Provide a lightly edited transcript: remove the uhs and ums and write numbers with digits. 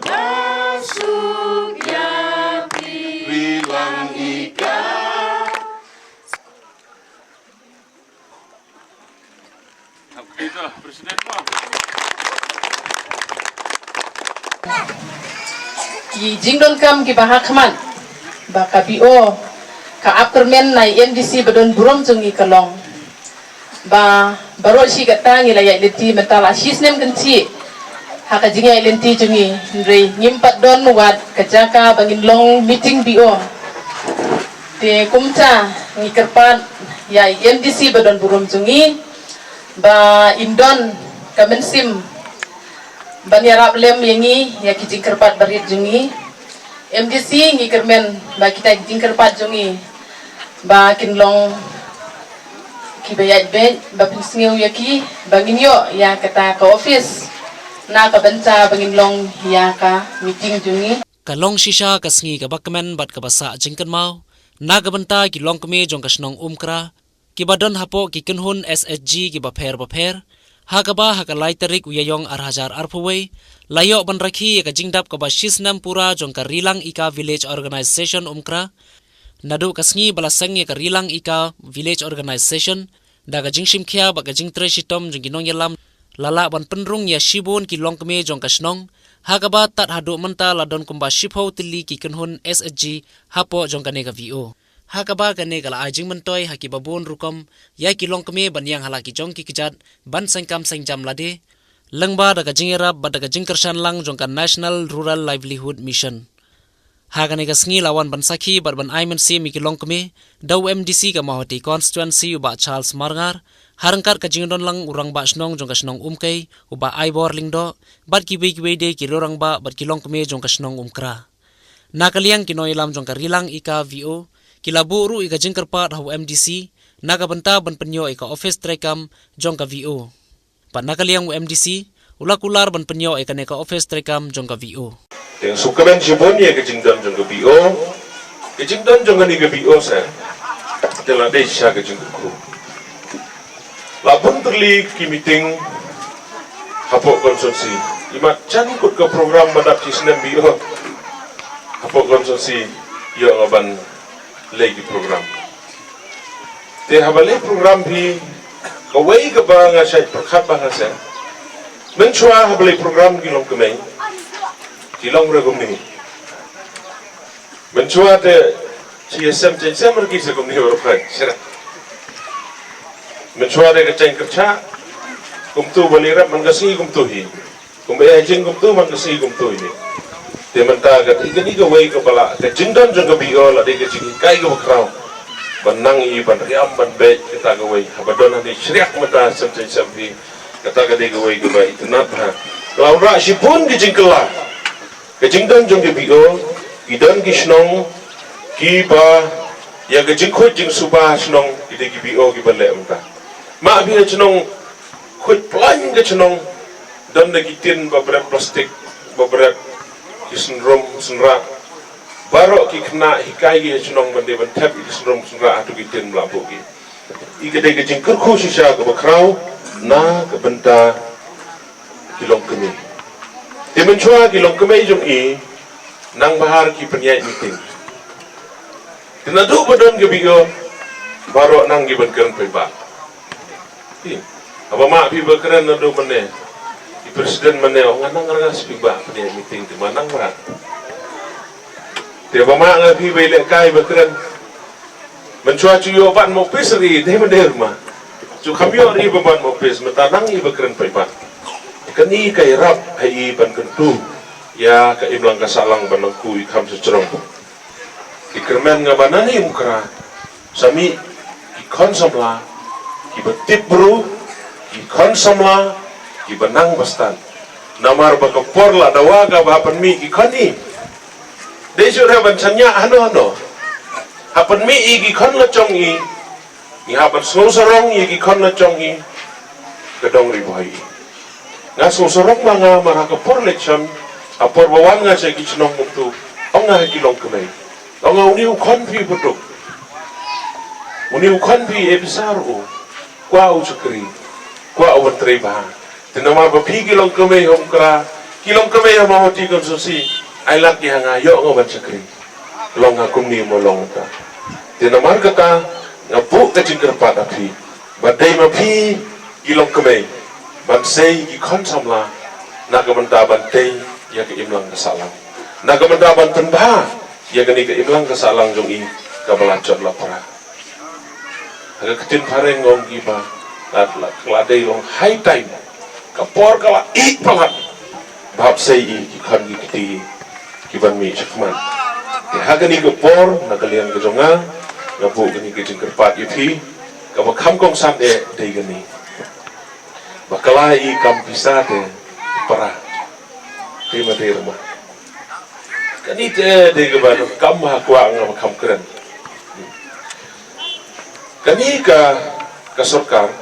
masuk Yapi bilang ikan. Kita Presiden Pak. Ki jingdon kam ki bahak man baka bio ka apkermen nai MDC badon burom jungi kalong ba baro si gata ngi laya lenti mentala sisnem kenci haka jingi lenti jungi ndre ngimpat don wat kajaka bangin long meeting bio te kumta ngi kerpat ya MDC badon burom jungi ba indon kamensim Banyarap lem yangi ya kijing kerpat barit jungi MDC ngi kermen ba kita kijing kerpat jungi ba kinlong kibayat be ba pinsngiu yaki bangin yo ya kata ka office na ka benta bangin long ya ka meeting jungi kalong shisha kasngi ka bakmen bat ka basa jingkan mau na ka benta ki long kme jong kasnong umkra ki badon hapo ki kunhun SSG ki ba pher Hakaba hakalai tarik uyayong arhajar arpuway layo ban rakhi ka jingdap ka ba shisnam pura jong ka rilang ika village organization umkra nadu kasngi balasang ka rilang ika village organization daga jingshim khia ba ka jingtre shitom jong ginong yalam lala ban penrung ya shibon ki longkme jong kasnong hakaba tat hadu manta ladon kumba shipho tili ki kunhun SSG hapo jong kane ka VO Hakaba kane kala ajing mentoy haki babon rukom ya kilong keme banyang halaki jong ki kijat ban sengkam sengjam lade lengba daga jingerap ba daga jingkershan lang jongkan National Rural Livelihood Mission Hakane ka sngi lawan ban sakhi bar ban aimen si mi kilong keme daw MDC ka mahoti constituency uba Charles Marngar harangkar ka jingdon lang urang ba snong jong ka snong umkei uba aibor lingdo bat ki de ki lorang ba bat kilong keme jong ka snong umkra nakaliang kinoilam jong ka rilang ika VO Kilaburu ika jingkerpat hau MDC naga benta ban penyo ika office trekam jong ka VO. Pat nakaliang MDC ulakular ban penyo ika neka office trekam jong ka VO. Yang sukaran jibon ya ke jingdon jong ka VO. Ke jingdon jong ka ni ka VO sa. Telah desha ke jingkru. Lapun terli ki meeting hapok konsumsi. Imat chan kut ke program madap cisnem VO. Hapok konsumsi yo ngaban lagi program. Te habale program भी kawai ka ba nga siya perkat ba nga siya. Menchua habale program kilong kemeng, kilong regum ni. Menchua te CSM CSM mergi sa kumni orang sira. Menchua te kacang kerja, kumtu balirap mangasi kumtu hi. Kumbaya jeng kumtu mangasi kumtu ini. Te mentagat igani kawai ka pala te jingdon jong ka bio la de ka jingi kai ka kraw banang i ban riam ban be kita kawai habadon ni syriak mata sampai sampai kata ka de kawai ka ba itnat ha laura sipun ki jingkela ka jingdon jong ka bio idon ki snong ki ba ya ka jingkhot jing suba snong ide ki bio ki bale mta ma bi snong khot plan ka snong don na kitin ba plastik ba Kisnrom senra barok ki kena hikai ki senong bande bantap kisnrom senra atu kitin melabu ki ikade ke jingkur khu sisa ke bakrau na ke benta kilong kemi te menchua kilong kemi jong i nang bahar ki penyai meeting tenadu badon ke bio barok nang ki bankan peba apa mak pi bakran nadu mene Presiden mana orang nang spiba pada meeting di mana orang. Tiap mak ngapi belak kai berkeran. Mencua cuyo ban mau pesri deh menderma. Cu kami ori beban mau pes metanang i berkeran paibat. Kani kai rap hai ban kentu ya kai imlang kasalang banangku ikam secerong. Di kermen ngabana ni mukra. Sami ikon samla ki betip bro ikon samla Ibanang bastan, namar bakapor la dawaga bahapan mi ikoni. Desu haban sanya ano. Hapan mi ikon la chong i, ni hapan slosorong ikon la chong i, kadong ribuai. Nga slosorong mga marakapor lecham, apor bawan nga sa kichnong mutu, ang nga kilong kamay. Ang nga uniw konfi putuk, uniw konfi ebisaru, kwa usukri, kwa uwantray bahan. Tenama bapigi long kami homkra kilong kami yang mau ti konsusi ai lak yang ayo ngoban sakri long akum ni mo long ta tinamar kata ngapu ka jingker pat api badai mapi kilong kami ban sei ki kon samla nagamanta bantai ya ke imlang kesalang nagamanta banten ba ya gani ke imlang kesalang jong i ka balacot lapara aga ketin pareng ngong giba ladai long high time kapor kala ik palat bab sei i ki kan gi kiti ki ban mi chakman ke hagani ko por nakalian ke jonga ngapu gani ke jingker pat ipi ka ba kham kong sam de gani bakala i kam bisa de para tema de rumah kani de ke ba kam ha kwa ngam kham keren kani ka sarkar